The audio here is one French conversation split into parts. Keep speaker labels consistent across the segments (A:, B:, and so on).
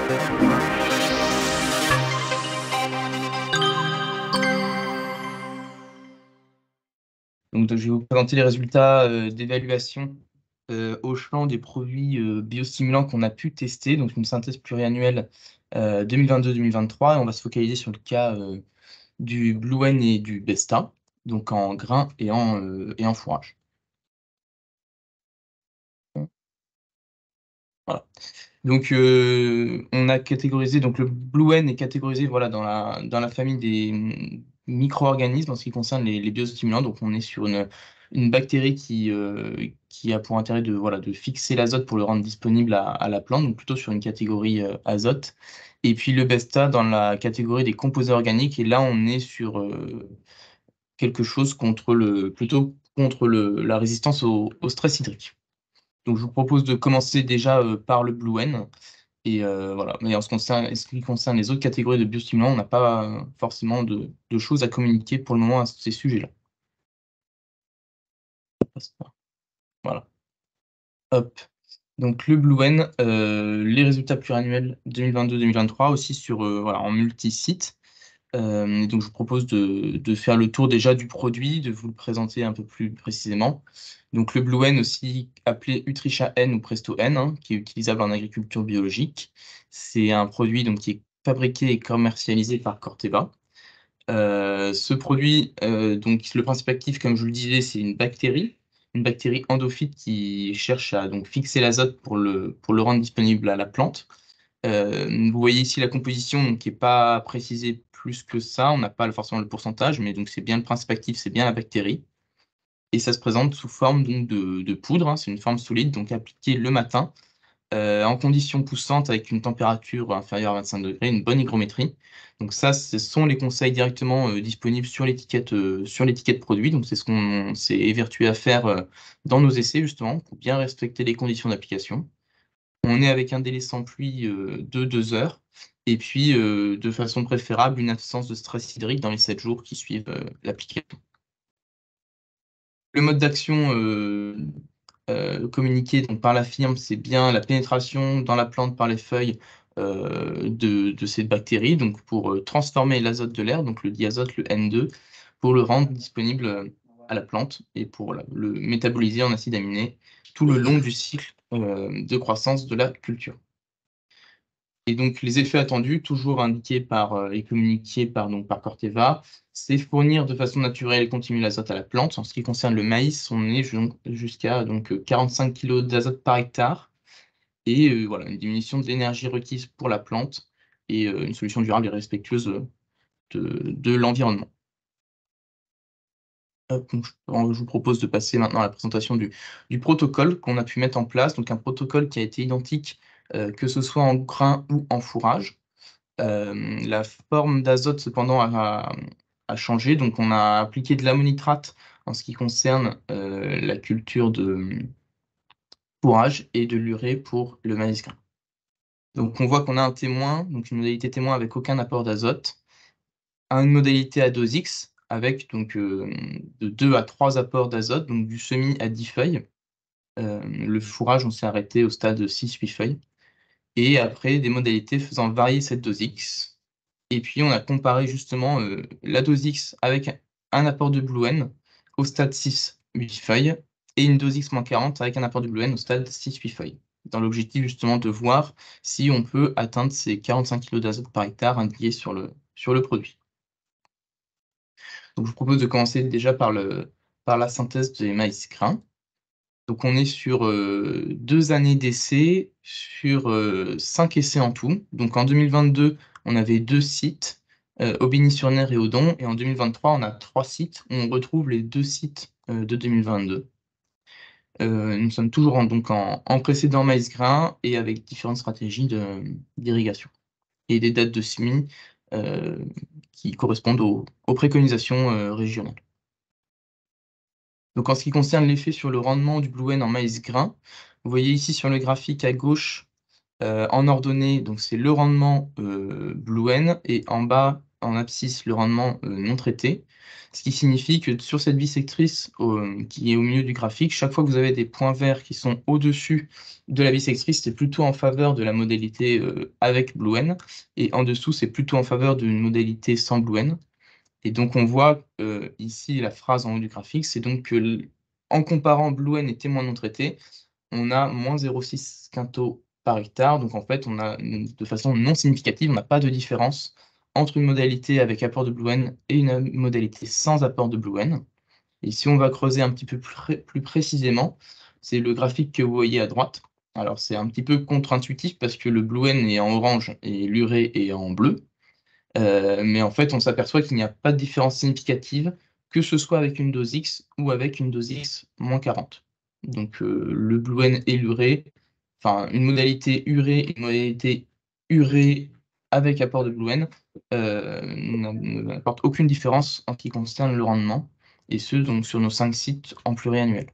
A: Donc, je vais vous présenter les résultats d'évaluation au champ des produits biostimulants qu'on a pu tester, donc une synthèse pluriannuelle 2022-2023, et on va se focaliser sur le cas du Bluen et du Besta, donc en grains et en fourrage. Voilà. Donc, on a catégorisé, donc le Bluen est catégorisé voilà, dans la famille des micro-organismes en ce qui concerne les biostimulants. Donc, on est sur une bactérie qui a pour intérêt de fixer l'azote pour le rendre disponible à la plante, donc plutôt sur une catégorie azote. Et puis le Besta dans la catégorie des composés organiques. Et là, on est sur quelque chose plutôt contre la résistance au stress hydrique. Donc, je vous propose de commencer déjà par le Bluen. Et voilà. Mais en ce qui concerne les autres catégories de biostimulants, on n'a pas forcément de choses à communiquer pour le moment à ces sujets-là. Voilà. Hop. Donc, le Bluen, les résultats pluriannuels 2022-2023 aussi en multi-sites. Et donc, je vous propose de faire le tour déjà du produit, de vous le présenter un peu plus précisément. Donc, le Bluen, aussi appelé Utrisha N ou Presto N, hein, qui est utilisable en agriculture biologique. C'est un produit donc, qui est fabriqué et commercialisé par Corteva. Ce produit, donc, le principe actif, comme je vous le disais, c'est une bactérie endophyte qui cherche à donc, fixer l'azote pour le rendre disponible à la plante. Vous voyez ici la composition donc, qui n'est pas précisée plus que ça. On n'a pas forcément le pourcentage, mais donc c'est bien le principe actif, c'est bien la bactérie. Et ça se présente sous forme donc, de poudre, hein. C'est une forme solide, donc appliquée le matin, en conditions poussantes avec une température inférieure à 25 degrés, une bonne hygrométrie. Donc ça, ce sont les conseils directement disponibles sur l'étiquette produit. Donc c'est ce qu'on s'est évertué à faire dans nos essais, justement, pour bien respecter les conditions d'application. On est avec un délai sans pluie de 2 heures, et puis de façon préférable, une absence de stress hydrique dans les 7 jours qui suivent l'application. Le mode d'action communiqué donc, par la firme, c'est bien la pénétration dans la plante par les feuilles de cette bactérie, donc pour transformer l'azote de l'air, donc le diazote, le N2, pour le rendre disponible à la plante et pour le métaboliser en acides aminés tout le long du cycle de croissance de la culture. Et donc, les effets attendus, toujours indiqués et communiqués par Corteva, c'est fournir de façon naturelle et continue l'azote à la plante. En ce qui concerne le maïs, on est jusqu'à 45 kg d'azote par hectare. Et voilà, une diminution de l'énergie requise pour la plante et une solution durable et respectueuse de l'environnement. Donc, je vous propose de passer maintenant à la présentation du protocole qu'on a pu mettre en place. Donc, un protocole qui a été identique, que ce soit en grain ou en fourrage. La forme d'azote, cependant, a changé. Donc, on a appliqué de l'ammonitrate en ce qui concerne la culture de fourrage et de l'urée pour le maïs grain. Donc, on voit qu'on a un témoin, donc une modalité témoin avec aucun apport d'azote, une modalité à dose X avec donc de 2 à 3 apports d'azote, donc du semis à 10 feuilles. Le fourrage, on s'est arrêté au stade de 6-8 feuilles. Et après, des modalités faisant varier cette dose X. Et puis, on a comparé justement la dose X avec un apport de Bluen au stade 6-8 feuilles et une dose X-40 avec un apport de Bluen au stade 6-8 feuilles, dans l'objectif justement de voir si on peut atteindre ces 45 kg d'azote par hectare indiqués sur le produit. Donc, je vous propose de commencer déjà par la synthèse des maïs grains. Donc, on est sur 2 années d'essais, sur 5 essais en tout. Donc, en 2022, on avait 2 sites, Aubigny-sur-Ner et Odon. Et en 2023, on a 3 sites. On retrouve les 2 sites de 2022. Nous sommes toujours en précédent maïs grain et avec différentes stratégies d'irrigation et des dates de semis qui correspondent aux préconisations régionales. Donc, en ce qui concerne l'effet sur le rendement du Bluen en maïs grain, vous voyez ici sur le graphique à gauche, en ordonnée, donc c'est le rendement Bluen, et en bas, en abscisse le rendement non traité, ce qui signifie que sur cette bissectrice qui est au milieu du graphique, chaque fois que vous avez des points verts qui sont au-dessus de la bissectrice, c'est plutôt en faveur de la modalité avec BlueN, et en dessous, c'est plutôt en faveur d'une modalité sans BlueN. Et donc on voit ici la phrase en haut du graphique, c'est donc que en comparant BlueN et témoin non traité, on a moins 0,6 quintaux par hectare. Donc en fait, on a de façon non significative, on n'a pas de différence entre une modalité avec apport de BlueN et une modalité sans apport de BlueN. Et si on va creuser un petit peu plus précisément, c'est le graphique que vous voyez à droite. Alors c'est un petit peu contre-intuitif parce que le BlueN est en orange et l'urée est en bleu. Mais en fait, on s'aperçoit qu'il n'y a pas de différence significative, que ce soit avec une dose X ou avec une dose X moins 40. Donc, le BlueN et l'urée, enfin, une modalité urée et une modalité urée avec apport de BlueN, n'apportent aucune différence en ce qui concerne le rendement, et ce, donc sur nos 5 sites en pluriannuel.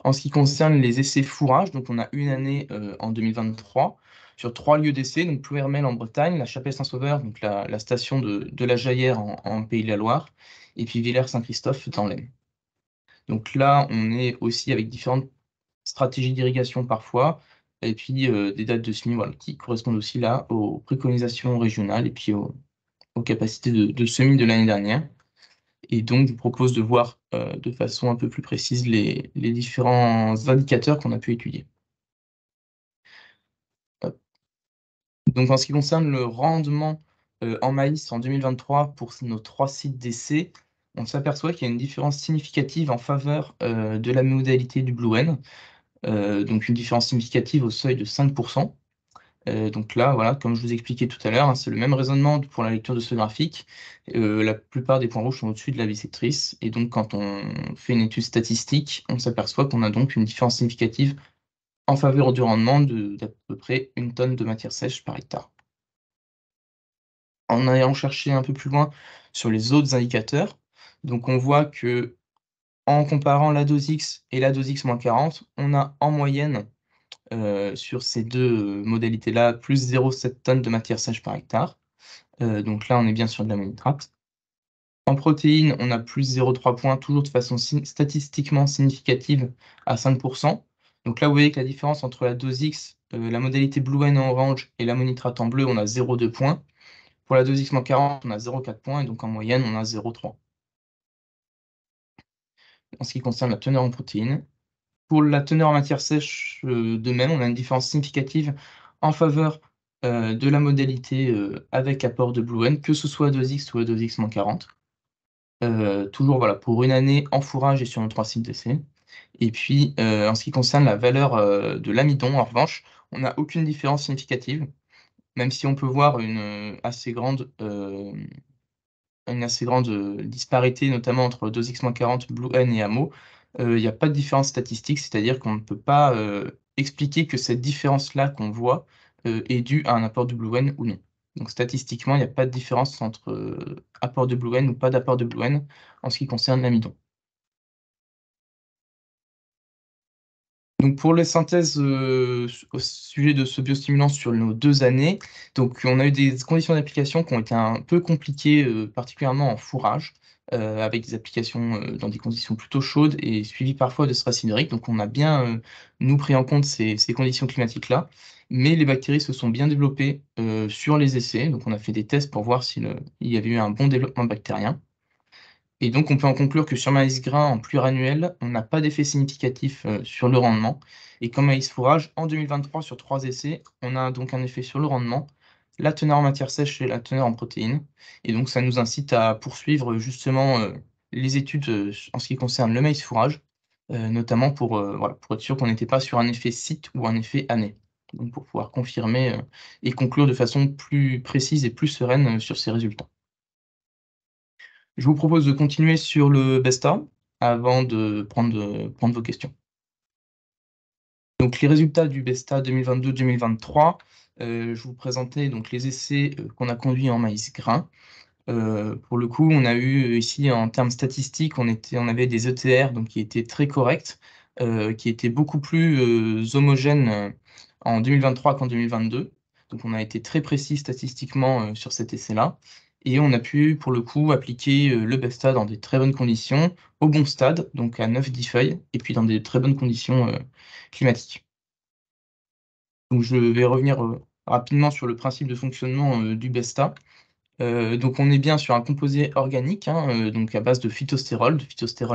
A: En ce qui concerne les essais fourrage, donc on a une année en 2023 sur 3 lieux d'essai, donc Plouermel en Bretagne, la Chapelle-Saint-Sauveur, donc la station de la Jaillère en Pays de la Loire, et puis Villers-Saint-Christophe dans l'Aisne. Donc là, on est aussi avec différentes stratégies d'irrigation parfois, et puis des dates de semis, voilà, qui correspondent aussi là aux préconisations régionales et puis aux capacités de semis de l'année dernière. Et donc, je vous propose de voir de façon un peu plus précise les différents indicateurs qu'on a pu étudier. Hop. Donc, en ce qui concerne le rendement en maïs en 2023 pour nos 3 sites d'essai, on s'aperçoit qu'il y a une différence significative en faveur de la modalité du BlueN, donc une différence significative au seuil de 5%. Donc là, voilà, comme je vous expliquais tout à l'heure, hein, c'est le même raisonnement pour la lecture de ce graphique. La plupart des points rouges sont au-dessus de la bissectrice, et donc quand on fait une étude statistique, on s'aperçoit qu'on a donc une différence significative en faveur du rendement d'à peu près 1 tonne de matière sèche par hectare. En allant chercher un peu plus loin sur les autres indicateurs, donc on voit que en comparant la dose X et la dose X-40, on a en moyenne sur ces 2 modalités-là, plus 0,7 tonnes de matière sèche par hectare. Donc là, on est bien sur de l'ammonitrate. En protéines, on a plus 0,3 points, toujours de façon statistiquement significative à 5 Donc là, vous voyez que la différence entre la dose X, la modalité BlueN en orange et l'ammonitrate en bleu, on a 0,2 points. Pour la dose X-40, on a 0,4 points, et donc en moyenne, on a 0,3. En ce qui concerne la teneur en protéines. Pour la teneur en matière sèche, de même, on a une différence significative en faveur de la modalité avec apport de BlueN, que ce soit à dose X ou à dose X-40. Toujours voilà, pour une année en fourrage et sur nos 3 sites d'essai. Et puis, en ce qui concerne la valeur de l'amidon, en revanche, on n'a aucune différence significative, même si on peut voir une assez grande disparité, notamment entre dose X-40, BlueN et HAMO. Il y a pas de différence statistique, c'est-à-dire qu'on ne peut pas expliquer que cette différence-là qu'on voit est due à un apport de BlueN ou non. Donc statistiquement, il n'y a pas de différence entre apport de BlueN ou pas d'apport de BlueN en ce qui concerne l'amidon. Donc pour les synthèses, au sujet de ce biostimulant sur nos 2 années, donc on a eu des conditions d'application qui ont été un peu compliquées, particulièrement en fourrage, avec des applications, dans des conditions plutôt chaudes et suivies parfois de stress hydrique. Donc on a bien, nous pris en compte ces conditions climatiques-là, mais les bactéries se sont bien développées, sur les essais. Donc on a fait des tests pour voir il y avait eu un bon développement bactérien. Et donc, on peut en conclure que sur maïs grain en pluriannuel, on n'a pas d'effet significatif sur le rendement. Et comme maïs fourrage, en 2023, sur 3 essais, on a donc un effet sur le rendement, la teneur en matière sèche et la teneur en protéines. Et donc, ça nous incite à poursuivre justement les études en ce qui concerne le maïs fourrage, notamment voilà, pour être sûr qu'on n'était pas sur un effet site ou un effet année. Donc, pour pouvoir confirmer et conclure de façon plus précise et plus sereine sur ces résultats. Je vous propose de continuer sur le Besta avant de prendre vos questions. Donc les résultats du Besta 2022-2023, je vous présentais donc les essais, qu'on a conduits en maïs grain. Pour le coup, on a eu ici en termes statistiques, on avait des ETR donc qui étaient très corrects, qui étaient beaucoup plus, homogènes, en 2023 qu'en 2022. Donc on a été très précis statistiquement, sur cet essai-là et on a pu, pour le coup, appliquer, le BESTA dans des très bonnes conditions, au bon stade, donc à 9-10 feuilles et puis dans des très bonnes conditions, climatiques. Donc je vais revenir, rapidement sur le principe de fonctionnement, du BESTA. Donc on est bien sur un composé organique, hein, donc à base de phytostérol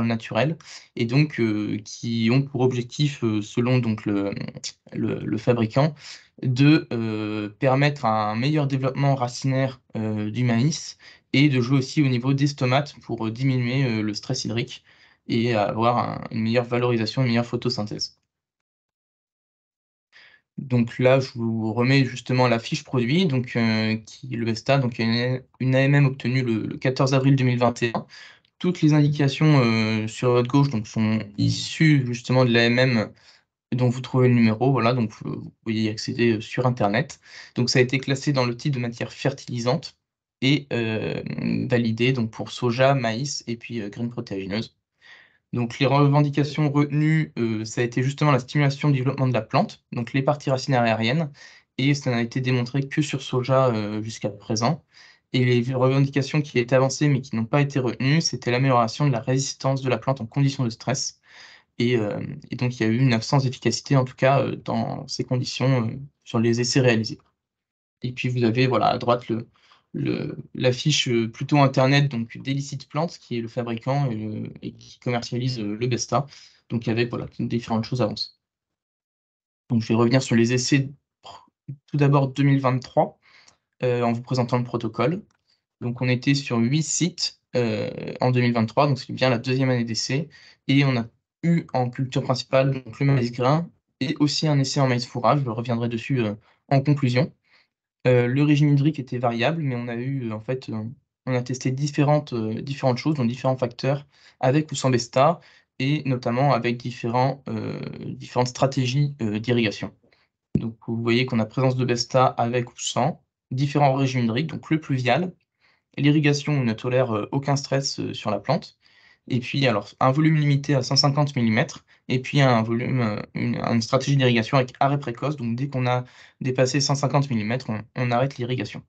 A: naturel et donc qui ont pour objectif, selon donc le fabricant, de, permettre un meilleur développement racinaire, du maïs et de jouer aussi au niveau des stomates pour, diminuer, le stress hydrique et avoir une meilleure valorisation, une meilleure photosynthèse. Donc là, je vous remets justement la fiche produit, donc qui le Vesta, donc il y a une AMM obtenue le 14 avril 2021. Toutes les indications, sur votre gauche donc sont issues justement de l'AMM dont vous trouvez le numéro, voilà, donc vous pouvez y accéder, sur internet. Donc ça a été classé dans le type de matière fertilisante et validé donc pour soja, maïs et puis, graines protéagineuses. Donc les revendications retenues, ça a été justement la stimulation du développement de la plante, donc les parties racinaires aériennes et ça n'a été démontré que sur soja, jusqu'à présent et les revendications qui étaient avancées mais qui n'ont pas été retenues, c'était l'amélioration de la résistance de la plante en conditions de stress et donc il y a eu une absence d'efficacité en tout cas, dans ces conditions, sur les essais réalisés. Et puis vous avez, voilà, à droite la fiche, plutôt internet donc d'Elicit Plant qui est le fabricant et qui commercialise, le Besta, donc avec, voilà, différentes choses avancées. Donc je vais revenir sur les essais tout d'abord 2023, en vous présentant le protocole. Donc on était sur 8 sites, en 2023, donc c'est bien la deuxième année d'essai et on a eu en culture principale donc le maïs grain et aussi un essai en maïs fourrage, je reviendrai dessus, en conclusion. Le régime hydrique était variable, mais on a eu, en fait, on a testé différentes choses, donc différents facteurs avec ou sans Besta et notamment avec différentes stratégies, d'irrigation. Donc vous voyez qu'on a présence de Besta avec ou sans, différents régimes hydriques, donc le pluvial, l'irrigation ne tolère, aucun stress, sur la plante et puis alors un volume limité à 150 millimètres et puis un volume, une stratégie d'irrigation avec arrêt précoce, donc dès qu'on a dépassé 150 millimètres, on arrête l'irrigation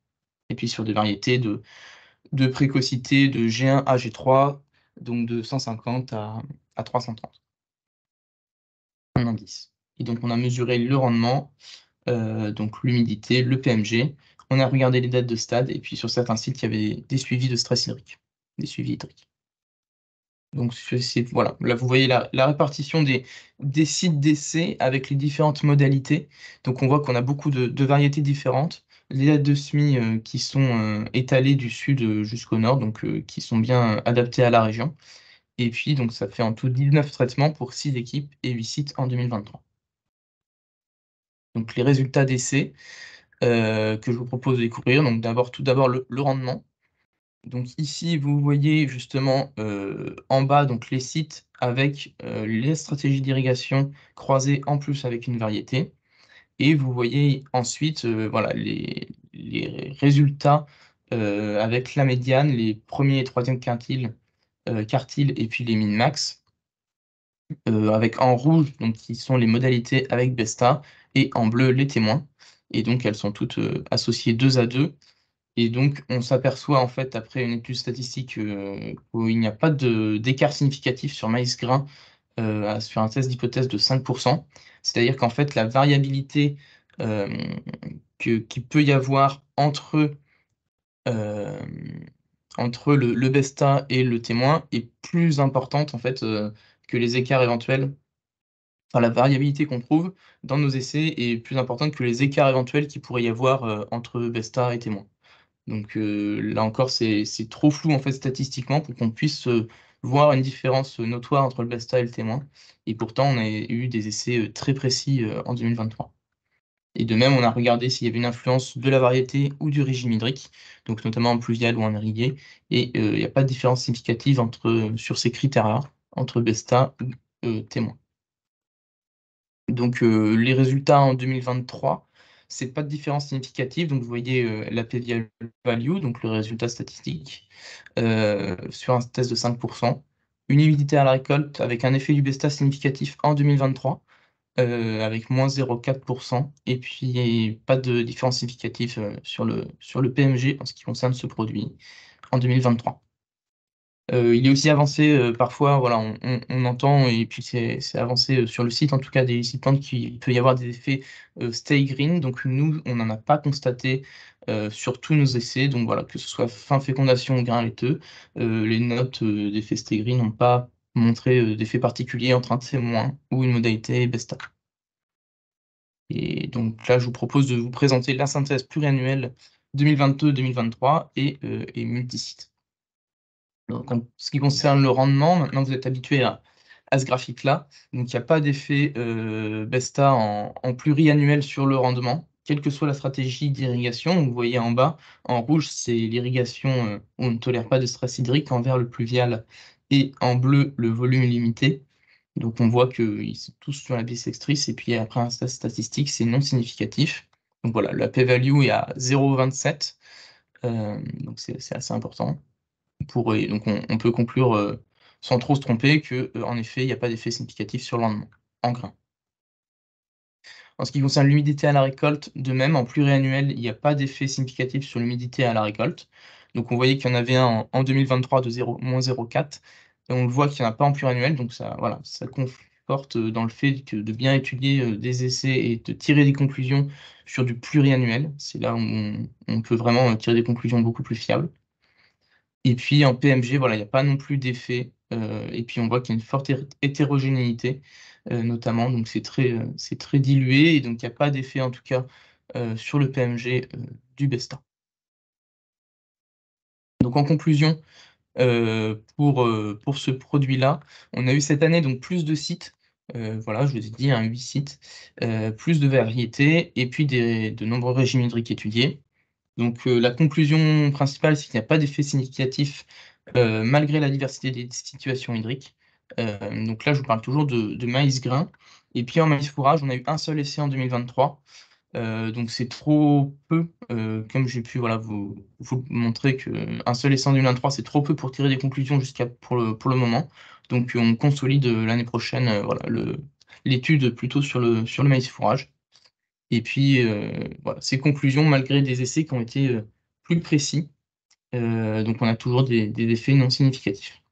A: et puis sur des variétés de précocité de G1 à G3, donc de 150 à 330 en indice et donc on a mesuré le rendement, donc l'humidité, le PMG. On a regardé les dates de stade et puis sur certains sites, il y avait des suivis de stress hydrique, des suivis hydriques. Donc c'est voilà, là vous voyez la répartition des sites d'essai avec les différentes modalités. Donc on voit qu'on a beaucoup de variétés différentes. Les dates de semis, qui sont, étalées du sud, jusqu'au nord, donc qui sont bien, adaptées à la région. Et puis donc ça fait en tout 19 traitements pour 6 équipes et 8 sites en 2023. Donc les résultats d'essai, que je vous propose de découvrir, donc tout d'abord le rendement. Donc ici, vous voyez justement, en bas donc les sites avec, les stratégies d'irrigation croisées en plus avec une variété et vous voyez ensuite, voilà les résultats, avec la médiane, les premiers et 3e quartiles et puis les min-max, avec en rouge donc qui sont les modalités avec Besta et en bleu les témoins et donc elles sont toutes, associées 2 à 2. Et donc, on s'aperçoit en fait après une étude statistique, qu'il n'y a pas d'écart significatif sur maïs grain, sur un test d'hypothèse de 5. C'est-à-dire qu'en fait la variabilité, hem, qu'il peut y avoir hem, entre le Besta et le témoin est plus importante en fait, que les écarts éventuels. Enfin la variabilité qu'on trouve dans nos essais est plus importante que les écarts éventuels qu'il pourrait y avoir, entre Besta et témoin. Donc là encore, c'est trop flou, en fait, statistiquement pour qu'on puisse, voir une différence, notoire entre le Basta et le témoin et pourtant on a eu des essais, très précis, en 2023 et de même, on a regardé s'il y avait une influence de la variété ou du régime hydrique, donc notamment en pluvial ou en irrigué et il y a pas de différence significative sur ces critères-là, entre Besta ou, témoin. Donc les résultats en 2023, c'est pas de différence significative, donc vous voyez, la p-value, donc le résultat statistique, sur un test de 5. Une humidité à la récolte avec un effet du Besta significatif en 2023, avec -0,4 et puis pas de différence significative, sur le PMG en ce qui concerne ce produit en 2023. Il est aussi avancé, parfois, voilà, on entend et puis c'est avancé, sur le site, en tout cas, des sites qu'il peut y avoir des effets, stay green. Donc nous, on n'en a pas constaté, sur tous nos essais. Donc voilà, que ce soit fin fécondation ou grain laiteux, les notes, d'effet stay green n'ont pas montré, d'effet particulier entre un témoin ou une modalité BESTA. Et donc là, je vous propose de vous présenter la synthèse pluriannuelle 2022-2023 et multisite. Donc en ce qui concerne le rendement, maintenant vous êtes habitué à ce graphique-là. Donc il y a pas d'effet, BESTA en pluriannuel sur le rendement, quelle que soit la stratégie d'irrigation. Donc vous voyez en bas, en rouge, c'est l'irrigation, où on ne tolère pas de stress hydrique, en vert le pluvial et en bleu le volume limité. Donc on voit qu'ils sont tous sur la bissextrice et puis après un statistique, c'est non significatif. Donc voilà, la p-value est à 0,27, donc c'est assez important et donc on peut conclure, sans trop se tromper que, en effet, il y a pas d'effet significatif sur le rendement en grains. En ce qui concerne l'humidité à la récolte, de même, en pluriannuel, il y a pas d'effet significatif sur l'humidité à la récolte. Donc on voyait qu'il y en avait un en 2023 de -0,4 et on le voit qu'il y en a pas en pluriannuel, donc ça, voilà, ça conforte, dans le fait que de bien étudier, des essais et de tirer des conclusions sur du pluriannuel. C'est là où on peut vraiment, tirer des conclusions beaucoup plus fiables. Et puis en PMG, voilà, il y a pas non plus d'effet, et puis on voit qu'il y a une forte hétérogénéité, notamment, donc c'est très dilué et donc il y a pas d'effet en tout cas, sur le PMG, du BESTA. Donc en conclusion, pour ce produit-là, on a eu cette année donc plus de sites, voilà, je vous ai dit, hein, 8 sites, plus de variétés et puis de nombreux régimes hydriques étudiés. Donc, la conclusion principale, c'est qu'il n'y a pas d'effet significatif, malgré la diversité des situations hydriques. Donc là, je vous parle toujours de maïs grain et puis en maïs fourrage, on a eu un seul essai en 2023, donc c'est trop peu, comme j'ai pu, voilà, vous montrer qu'un seul essai en 2023, c'est trop peu pour tirer des conclusions jusqu'à pour le moment. Donc, on consolide, l'année prochaine, voilà, l'étude plutôt sur le maïs fourrage. Et puis, voilà, ces conclusions malgré des essais qui ont été, plus précis, donc on a toujours des effets non significatifs.